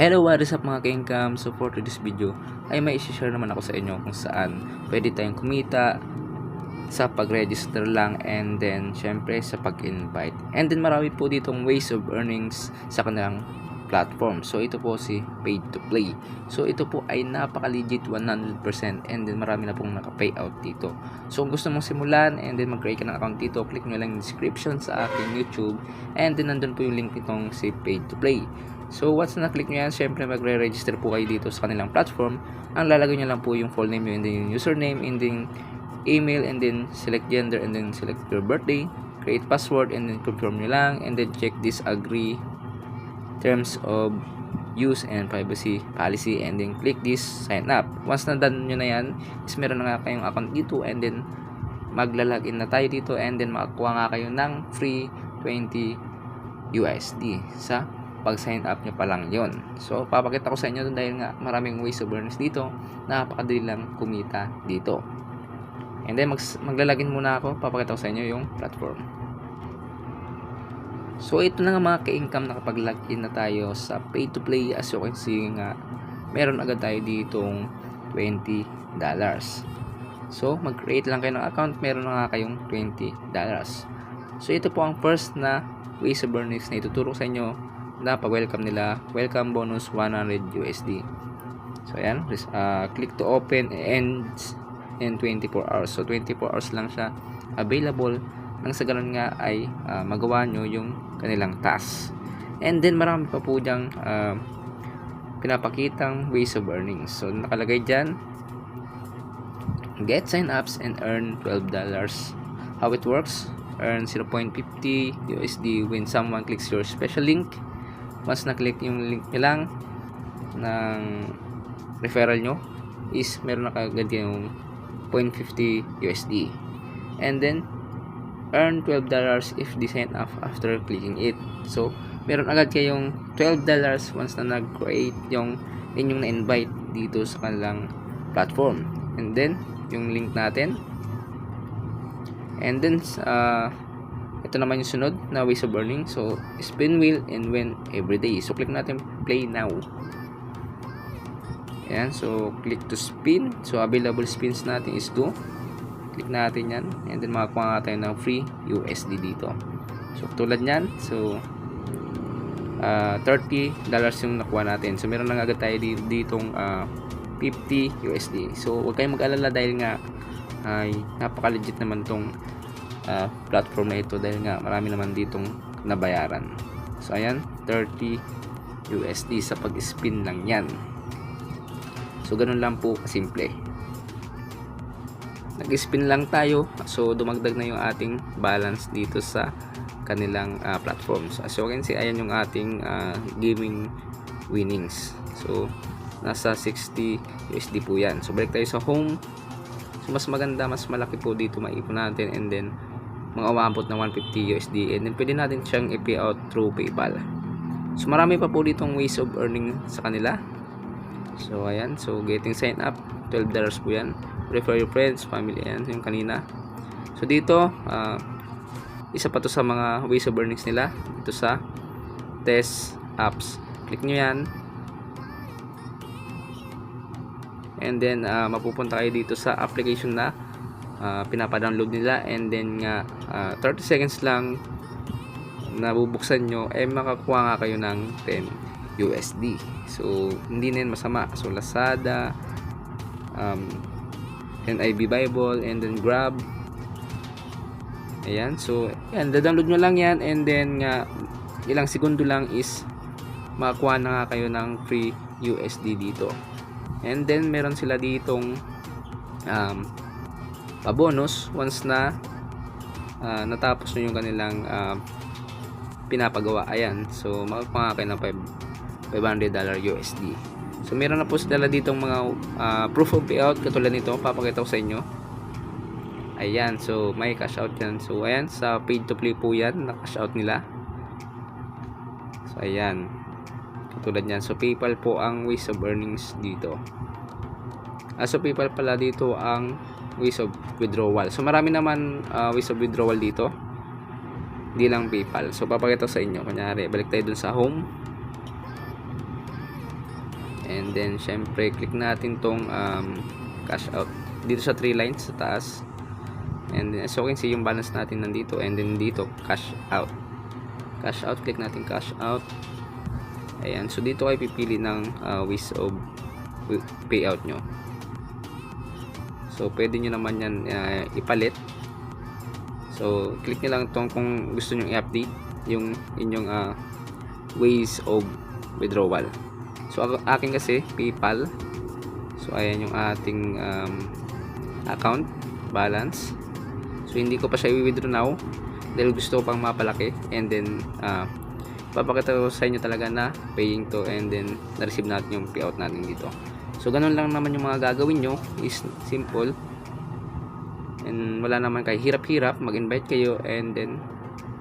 Hello, what is up mga ka-income? So for today's video ay may i-share naman ako sa inyo kung saan pwede tayong kumita sa pag-register lang, and then syempre sa pag-invite, and then marami po ditong ways of earnings sa kanilang platform. So ito po si Paid to Play. So ito po ay napaka-legit 100%, and then marami na pong naka-payout dito. So kung gusto mong simulan and then mag-create ka ng account dito, click nyo lang yung description sa aking YouTube, and then nandun po yung link nitong si Paid to Play. So once na click nyo yan, syempre magre-register po kayo dito sa kanilang platform. Ang lalagay nyo lang po yung full name nyo, and then yung username, and then email, and then select gender, and then select your birthday, create password, and then confirm nyo lang, and then check this agree terms of use and privacy policy, and then click this sign up. Once na done nyo na yan, is meron na nga kayong account dito, and then maglalagin na tayo dito, and then makakuha nga kayo ng free 20 USD sa pag-sign up nyo pa lang yon. So papakita ko sa inyo dahil nga maraming ways of earnings dito, napakadali lang kumita dito. And then maglalagin muna ako, papakita ko sa inyo yung platform. So ito na nga mga ka-income, nakapag-login na tayo sa Pay to Play. As you can see nga, meron agad tayo ditong $20. So mag-create lang kayo ng account, meron na nga kayong $20. So ito po ang first na ways of earnings na ituturo sa inyo na pag-welcome nila. Welcome bonus 100 USD. So ayan, click to open, ends in 24 hours. So 24 hours lang siya available, nang sa ganun nga ay magawa nyo yung kanilang task. And then marami pa po dyang pinapakitang ways of earnings. So nakalagay dyan, get sign ups and earn $12. How it works: earn 0.50 USD when someone clicks your special link. Once na-click yung link nyo lang ng referral nyo, is meron na kagad yung 0.50 USD. And then, earn $12 if they sign up after clicking it. So, meron agad kayong $12 once na nag-create yung inyong na-invite dito sa kanilang platform. And then, yung link natin. And then, ito naman yung sunod na ways of earning. So, spin wheel and win every day. So, click natin play now. Ayan. So, click to spin. So, available spins natin is 2. Click natin yan. And then, makakuha nga tayo ng free USD dito. So, tulad nyan. So, $30 yung nakuha natin. So, meron lang agad tayo ditong 50 USD. So, huwag kayong mag-alala dahil nga ay napaka-legit naman tong platform na ito, dahil nga marami naman ditong nabayaran. So ayan, 30 USD sa pag-spin lang yan. So ganun lang po kasimple. Nag-spin lang tayo, so dumagdag na yung ating balance dito sa kanilang platform. So as you can see, ayan yung ating gaming winnings. So nasa 60 USD po yan. So balik tayo sa home. So mas maganda, mas malaki po dito maipon natin, and then mga umabot na 150 USD, and then pwede natin siyang i-pay out through PayPal. So marami pa po ditong ways of earning sa kanila. So ayan, so getting sign up, $12 po yan. Refer your friends, family, yan yung kanina. So dito isa pa to sa mga ways of earnings nila dito sa test apps. Click nyo yan, and then mapupunta kayo dito sa application na pinapadownload nila, and then nga 30 seconds lang nabubuksan nyo, makakuha nga kayo ng 10 USD. So hindi na yun masama. So Lazada, NIB Bible, and then Grab. Ayan, so yan, download nyo lang yan, and then nga ilang segundo lang is makakuha na nga kayo ng free USD dito. And then meron sila ditong bonus once na natapos nyo yung kanilang pinapagawa. Ayan, so makakuha kayo ng $500 USD. So meron na po sila ditong mga proof of payout katulad nito, papakita ko sa inyo. Ayan, so may cash out yan. So ayan, sa Paid to Play po yan, na cash out nila. So ayan, katulad yan. So PayPal po ang ways of earnings dito. So PayPal pala dito ang ways of withdrawal. So marami naman ways of withdrawal dito, hindi lang PayPal. So papakita sa inyo. Kunyari, balik tayo dun sa home. And then syempre click natin tong cash out dito sa 3 lines sa taas. And then as you can see, yung balance natin nandito. And then dito cash out, click natin cash out. Ayan, so dito kayo pipili ng ways of payout nyo. So pwede nyo naman yan ipalit. So click nyo lang itong kung gusto nyo i-update yung inyong ways of withdrawal. So akin kasi PayPal. So ayan yung ating account balance. So hindi ko pa siya i-withdraw now dahil gusto ko pang mapalaki. And then papakita ko sa inyo talaga na paying to, and then na-receive natin yung payout natin dito. So ganun lang naman yung mga gagawin nyo, is simple. And wala naman kayo hirap-hirap, mag-invite kayo and then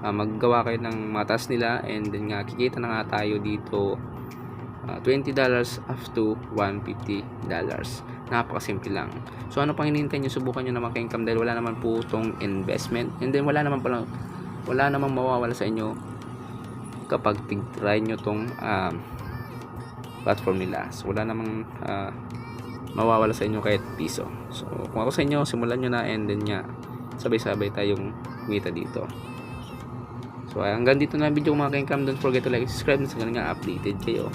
maggawa kayo ng mga task nila, and then nga kikita na nga tayo dito $20 up to $150. Napakasimple lang. So ano pang hinihintay nyo, subukan nyo na maka-income dahil wala naman po itong investment, and then wala namang mawawala sa inyo kapag try nyo tong platform nila. So wala namang mawawala sa inyo kahit piso. So kung ako sa inyo, simulan nyo na, and then nga sabay-sabay tayong kumita dito. So hanggang dito na video mga ka-income. Don't forget to like, subscribe na sa ganun nga updated kayo